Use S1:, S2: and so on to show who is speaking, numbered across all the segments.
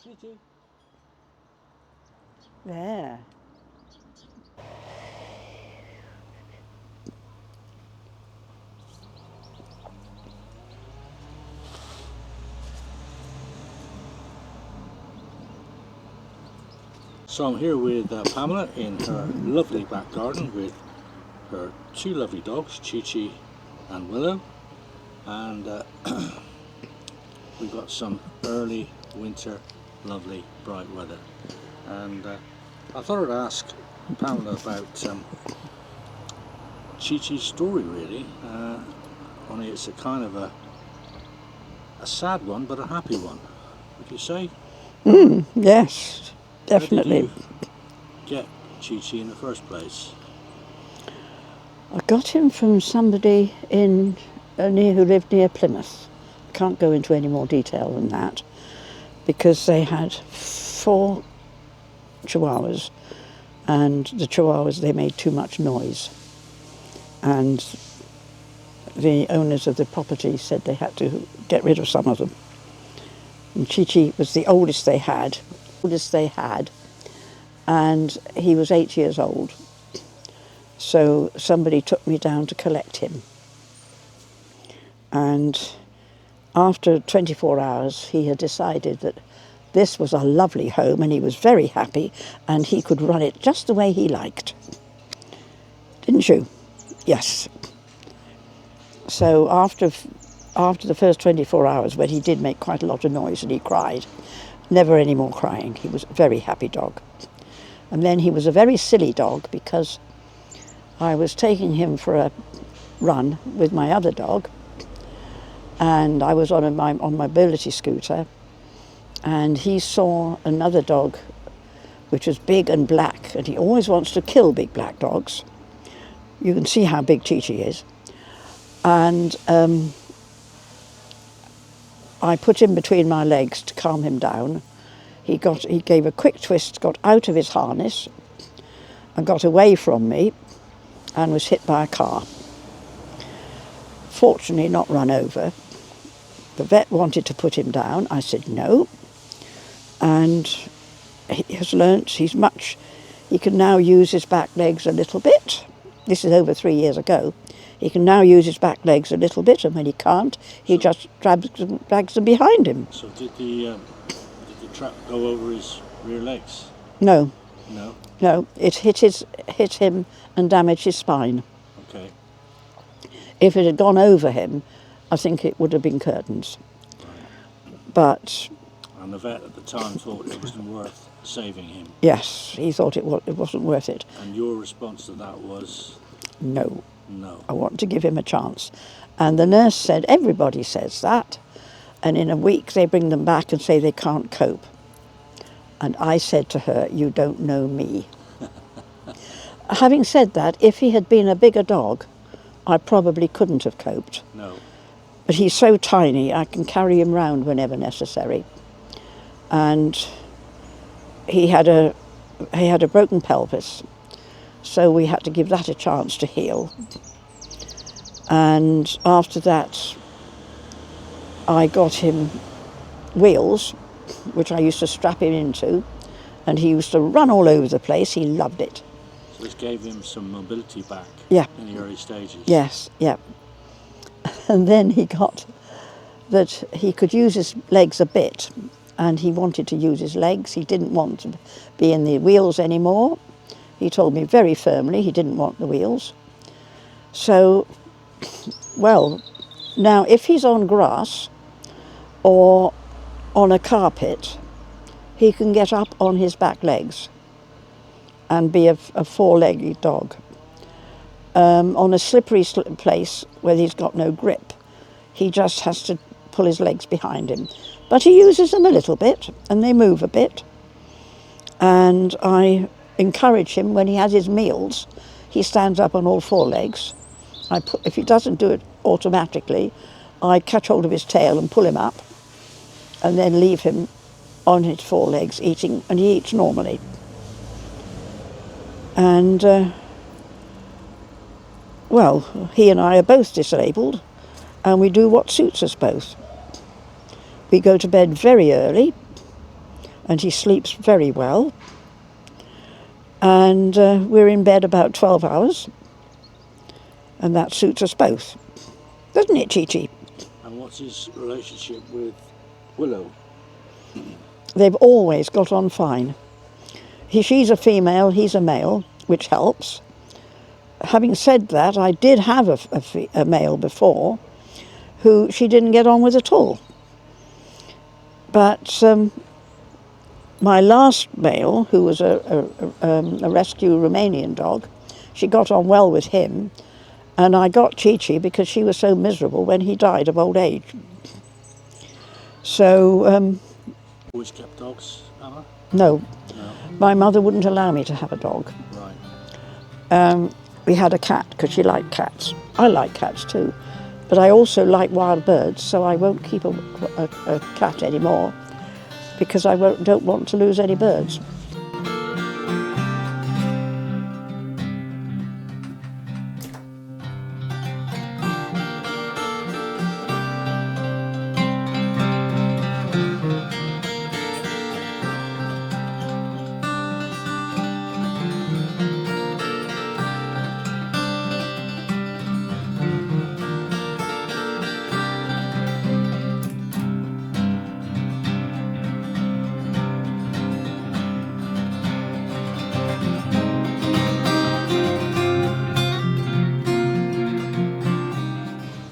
S1: Chi-Chi.
S2: There.
S1: So I'm here with Pamela in her lovely back garden with her two lovely dogs, Chi-Chi and Willow, and we've got some early winter lovely bright weather, and I thought I'd ask Pamela about Chi-Chi's story really, only it's a kind of a sad one but a happy one, would you say?
S2: Yes, definitely.
S1: How did you get Chi-Chi in the first place?
S2: I got him from somebody who lived near Plymouth. I can't go into any more detail than that because they had 4 chihuahuas, and the chihuahuas, they made too much noise, and the owners of the property said they had to get rid of some of them. And Chi-Chi was the oldest they had, and he was 8 years old. So somebody took me down to collect him. And after 24 hours, he had decided that this was a lovely home and he was very happy and he could run it just the way he liked. Didn't you? Yes. So after the first 24 hours, when he did make quite a lot of noise and he cried, never any more crying. He was a very happy dog. And then he was a very silly dog because I was taking him for a run with my other dog, and I was on my mobility scooter, and he saw another dog which was big and black, and he always wants to kill big black dogs. You can see how big Chi-Chi is. And I put him between my legs to calm him down. He gave a quick twist, got out of his harness and got away from me and was hit by a car. Fortunately not run over. The vet wanted to put him down. I said no. And he has learnt he can now use his back legs a little bit. This is over 3 years ago. He can now use his back legs a little bit, and when he can't, he just drags them behind him.
S1: So did the trap go over his rear legs?
S2: No.
S1: No?
S2: No, it hit him and damaged his spine.
S1: Okay.
S2: If it had gone over him, I think it would have been curtains.
S1: Right.
S2: But...
S1: And the vet at the time thought it wasn't worth saving him?
S2: Yes, he thought it wasn't worth it.
S1: And your response to that was?
S2: No.
S1: No.
S2: I want to give him a chance. And the nurse said, everybody says that, and in a week they bring them back and say they can't cope. And I said to her, you don't know me. Having said that, if he had been a bigger dog, I probably couldn't have coped.
S1: No.
S2: But he's so tiny, I can carry him round whenever necessary. And he had a broken pelvis, so we had to give that a chance to heal. And after that, I got him wheels, which I used to strap him into, and he used to run all over the place. He loved it.
S1: So this gave him some mobility back.
S2: Yeah.
S1: In the early stages.
S2: Yes, yeah. And then he got that he could use his legs a bit, and he wanted to use his legs. He didn't want to be in the wheels anymore. He told me very firmly he didn't want the wheels. So, well, now if he's on grass or on a carpet, he can get up on his back legs and be a four-legged dog. On a slippery place where he's got no grip, he just has to pull his legs behind him. But he uses them a little bit, and they move a bit. And I encourage him when he has his meals, he stands up on all 4 legs. If he doesn't do it automatically, I catch hold of his tail and pull him up, and then leave him on his 4 legs eating, and he eats normally. And well, he and I are both disabled, and we do what suits us both. We go to bed very early, and he sleeps very well. And we're in bed about 12 hours, and that suits us both. Doesn't it, Chi-Chi?
S1: And what's his relationship with Willow?
S2: They've always got on fine. She's a female, he's a male, which helps. Having said that, I did have a male before who she didn't get on with at all. But my last male, who was a rescue Romanian dog, she got on well with him, and I got Chi-Chi because she was so miserable when he died of old age. So,
S1: Always kept dogs, Emma?
S2: no,
S1: No.
S2: my mother wouldn't allow me to have a dog.
S1: Right.
S2: We had a cat because she liked cats. I like cats too, but I also like wild birds, so I won't keep a cat anymore because I don't want to lose any birds.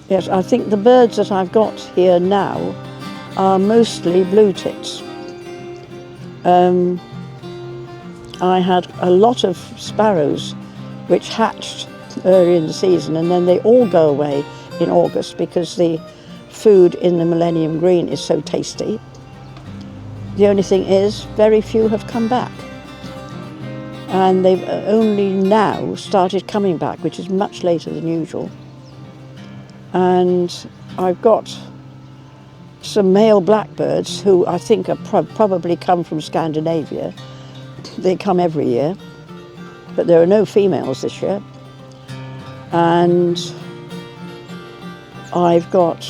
S2: Yes, I think the birds that I've got here now are mostly blue tits. I had a lot of sparrows which hatched early in the season, and then they all go away in August because the food in the Millennium Green is so tasty. The only thing is, very few have come back. And they've only now started coming back, which is much later than usual. And I've got some male blackbirds who I think are probably come from Scandinavia. They come every year, but there are no females this year. And I've got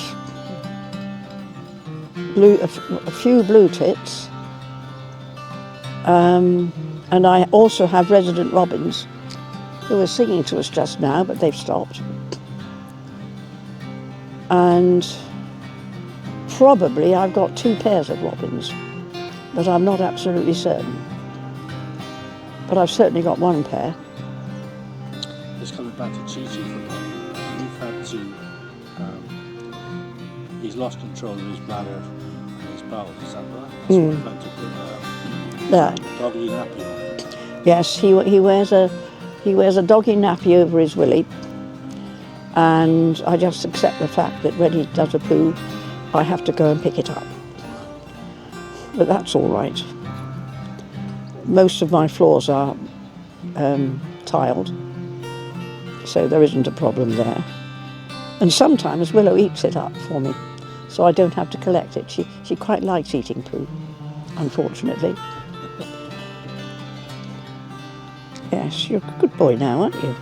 S2: a few blue tits, and I also have resident robins who were singing to us just now, but they've stopped. And probably I've got 2 pairs of robins, but I'm not absolutely certain. But I've certainly got 1 pair.
S1: Just coming back to Chi-Chi for a moment, you've had to, he's lost control of his bladder and his bowels, is that right? That's why you've had to put a doggy nappy on.
S2: Yes, he wears a doggy nappy over his willy, and I just accept the fact that when he does a poo, I have to go and pick it up. But that's all right. Most of my floors are tiled, so there isn't a problem there. And sometimes Willow eats it up for me, so I don't have to collect it. She quite likes eating poo, unfortunately. Yes, you're a good boy now, aren't you?